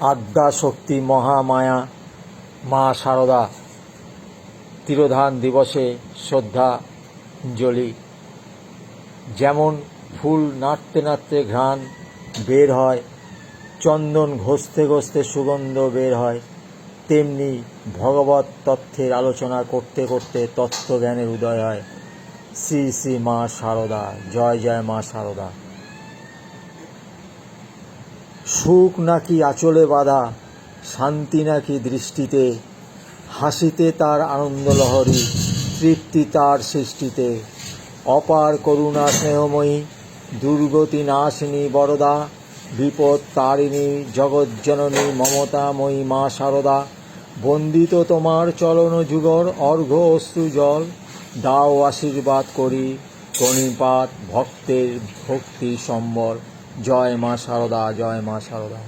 আদ্যা শক্তি মহামায়া মা শারদা তিরোধান দিবসে শ্রদ্ধাঞ্জলি। যেমন ফুল নাড়তে নাড়তে ঘ্রাণ বের হয়, চন্দন ঘষতে ঘষতে সুগন্ধ বের হয়, তেমনি ভগবত তথ্যের আলোচনা করতে করতে তত্ত্বজ্ঞানের উদয় হয়। শ্রী শ্রী মা শারদা, জয় জয় মা শারদা। সুখ নাকি আঁচলে বাঁধা, শান্তি নাকি দৃষ্টিতে, হাসিতে তার আনন্দলহরী, তৃপ্তি তার সৃষ্টিতে। অপার করুণা স্নেহময়ী, দুর্গতি নাশিনী বরদা, বিপদ তারিণী জগজ্জননী মমতাময়ী মা শারদা। বন্দিত তোমার চলন যুগর অর্ঘ্য অশ্রু জল, দাও আশীর্বাদ করি প্রণিপাত ভক্তের ভক্তি সম্বল। জয় মা শারদা, জয় মা শারদা।